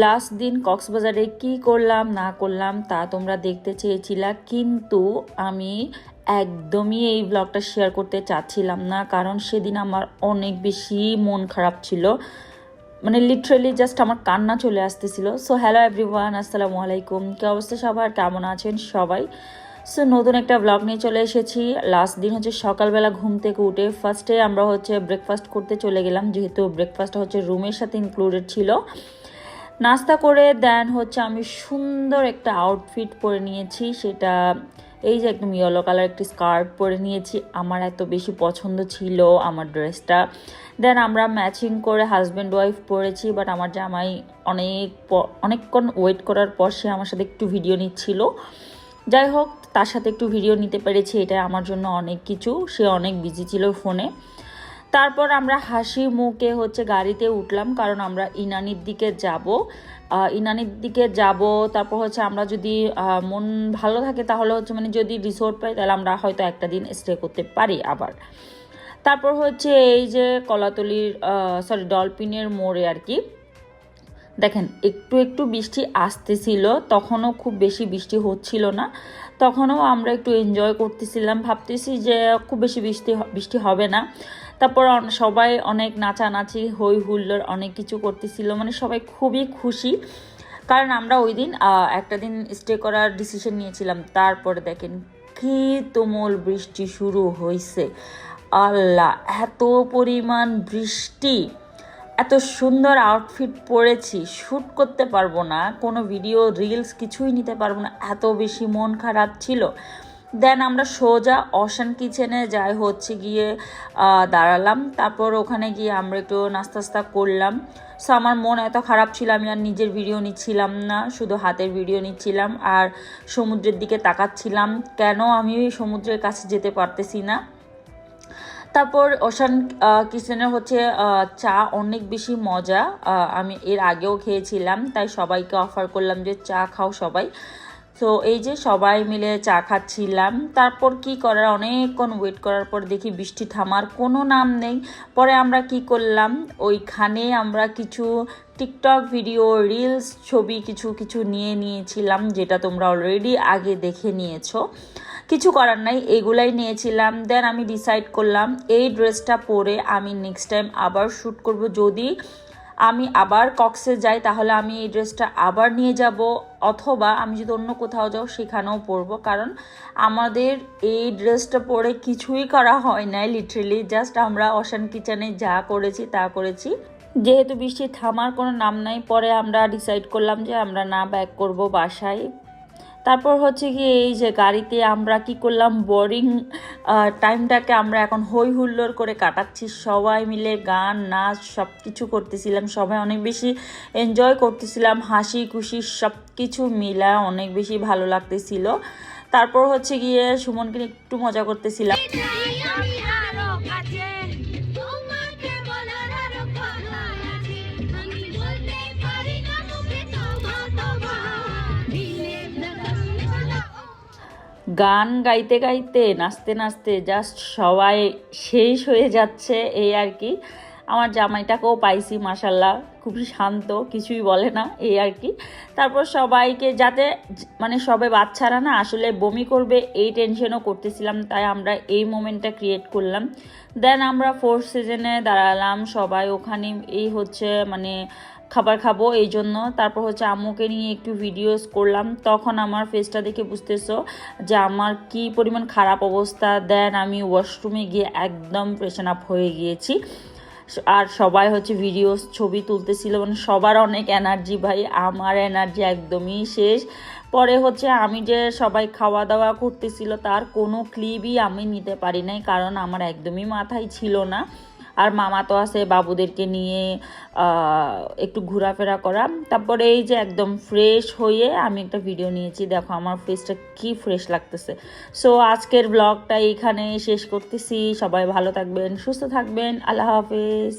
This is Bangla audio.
লাস্ট দিন কক্সবাজারে কি করলাম না করলাম তা তোমরা দেখতে চেয়েছিলা, কিন্তু আমি একদমই এই ব্লগটা শেয়ার করতে চাচ্ছিলাম না, কারণ সেদিন আমার অনেক বেশি মন খারাপ ছিল। মানে লিটারেলি জাস্ট আমার কান্না চলে আসতেছিল। সো হ্যালো এভরিওয়ান, আসসালামু আলাইকুম। কি অবস্থা সবার, কেমন আছেন সবাই? সো নতুন একটা ব্লগ নিয়ে চলে এসেছি। লাস্ট দিন হচ্ছে সকালবেলা ঘুম থেকে উঠে ফার্স্টে আমরা হচ্ছে ব্রেকফাস্ট করতে চলে গেলাম, যেহেতু ব্রেকফাস্টটা হচ্ছে রুমের সাথে ইনক্লুডেড ছিল। নাস্তা করে দেন হচ্ছে আমি সুন্দর একটা আউটফিট পরে নিয়েছি, সেটা এই যে একদম ইয়েলো কালার একটি স্কার্ট পরে নিয়েছি। আমার এত বেশি পছন্দ ছিল আমার ড্রেসটা। দেন আমরা ম্যাচিং করে হাজব্যান্ড ওয়াইফ পরেছি, বাট আমার জামাই অনেকক্ষণ ওয়েট করার পর সে আমার সাথে একটু ভিডিও নিচ্ছিল। যাই হোক, তার সাথে একটু ভিডিও নিতে পেরেছি, এটা আমার জন্য অনেক কিছু। সে অনেক বিজি ছিল ফোনে। তারপর আমরা হাসি মুখে হচ্ছে গাড়িতে উঠলাম, কারণ আমরা ইনানির দিকে যাব। তারপর হচ্ছে আমরা যদি মন ভালো থাকে তাহলে হচ্ছে মানে যদি রিসোর্ট পাই তাহলে আমরা হয়তো একটা দিন স্টে করতে পারি আবার। তারপর হচ্ছে এই যে কলাতলির ডলফিনের মোড়ে আর কি, দেখেন একটু একটু বৃষ্টি আসতেছিল, তখনও খুব বেশি বৃষ্টি হচ্ছিল না, তখনও আমরা একটু এনজয় করতেছিলাম, ভাবতেছি যে খুব বেশি বৃষ্টি হবে না। তারপর সবাই অনেক নাচানাচি হই হুল্লোড় অনেক কিছু করতেছিল, মানে সবাই খুবই খুশি, কারণ আমরা ওই দিন একটা দিন স্টে করার ডিসিশন নিয়েছিলাম। তারপরে দেখেন কি তুমুল বৃষ্টি শুরু হয়েছে। আল্লাহ, এত পরিমাণ বৃষ্টি! এত সুন্দর আউটফিট পরেছি, শ্যুট করতে পারবো না, কোনো ভিডিও রিলস কিছুই নিতে পারবো না, এত বেশি মন খারাপ ছিল। দেন আমরা সোজা অশান কিচেনে যাই হচ্ছে গিয়ে দাঁড়ালাম। তারপর ওখানে গিয়ে আমরা একটু নাস্তা করলাম। সো আমার মন এত খারাপ ছিল, আমি আর নিজের ভিডিও নিচ্ছিলাম না, শুধু হাতের ভিডিও নিচ্ছিলাম আর সমুদ্রের দিকে তাকাচ্ছিলাম, কেন আমি সমুদ্রের কাছে যেতে পারতেছি না। তারপর ওশান কিচেনের হচ্ছে চা অনেক বেশি মজা, আমি এর আগেও খেয়েছিলাম, তাই সবাইকে অফার করলাম যে চা খাও সবাই। তো এই যে সবাই মিলে চা খাচ্ছিলাম। তারপর কি করার, অনেকক্ষণ ওয়েট করার পর দেখি বৃষ্টি থামার কোনো নাম নেই। পরে আমরা কি করলাম, ওইখানে আমরা কিছু টিকটক ভিডিও রিলস ছবি কিছু নিয়ে নিয়েছিলাম, যেটা তোমরা অলরেডি আগে দেখে নিয়েছো। কিছু করার নাই, এগুলাই নিয়েছিলাম। দেন আমি ডিসাইড করলাম এই ড্রেসটা পরে আমি নেক্সট টাইম আবার শ্যুট করব। যদি আমি আবার কক্সে যাই তাহলে আমি এই ড্রেসটা আবার নিয়ে যাব, অথবা আমি যদি অন্য কোথাও যাও সেখানেও পরবো, কারণ আমাদের এই ড্রেসটা পরে কিছুই করা হয় নাই, লিটারেলি জাস্ট আমরা ওশান কিচেনে যা করেছি তা করেছি। যেহেতু বৃষ্টি থামার কোনো নাম নাই, পরে আমরা ডিসাইড করলাম যে আমরা না ব্যাক করব বাসায়। তারপর হচ্ছে কি এই যে গাড়িতে আমরা কি করলাম, বোরিং টাইমটাকে আমরা এখন হই হুল্লোড় করে কাটাচ্ছি, সবাই মিলে গান নাচ সব কিছু করতেছিলাম, সবাই অনেক বেশি এনজয় করতেছিলাম, হাসি খুশি সব কিছু মিলা অনেক বেশি ভালো লাগতেছিল। তারপর হচ্ছে গিয়ে সুমনকে একটু মজা করতেছিলাম। গান গাইতে গাইতে নাচতে নাচতে জাস্ট সবাই শেষ হয়ে যাচ্ছে, এই আর কি। আমার জামাইটাকেও পাইছি, মাশাল্লাহ খুবই শান্ত, কিছুই বলে না, এই আর কি। তারপর সবাইকে যাতে মানে সবাই বাচ্চারা না আসলে বমি করবে এই টেনশনও করতেছিলাম, তাই আমরা এই মোমেন্টটা ক্রিয়েট করলাম। দেন আমরা 4th সিজনে দাঁড়ালাম সবাই ওখানে, এই হচ্ছে মানে খাবার খাবো এই জন্য। তারপর হচ্ছে আম্মুকে নিয়ে একটু ভিডিওস করলাম, তখন আমার ফেসটা দেখে বুঝতেছো যে আমার কি পরিমাণ খারাপ অবস্থা। দেন আমি ওয়াশরুমে গিয়ে একদম ফ্রেশন আপ হয়ে গিয়েছি, আর সবাই হচ্ছে ভিডিওস ছবি তুলতেছিল, মানে সবার অনেক এনার্জি, ভাই আমার এনার্জি একদমই শেষ। পরে হচ্ছে আমি যে সবাই খাওয়া দাওয়া করতেছিল তার কোনো ক্লিপই আমি নিতে পারি নাই, কারণ আমার একদমই মাথায় ছিল না। আর মামা তো আছে বাবুদেরকে নিয়ে একটু ঘোরাফেরা করা। তারপরে এই যে একদম ফ্রেশ হয়ে আমি একটা ভিডিও নিয়েছি, দেখো আমার ফেসটা কি ফ্রেশ লাগতেছে। সো আজকের ব্লগটা এইখানে শেষ করতেছি, সবাই ভালো থাকবেন, সুস্থ থাকবেন, আল্লাহ হাফেজ।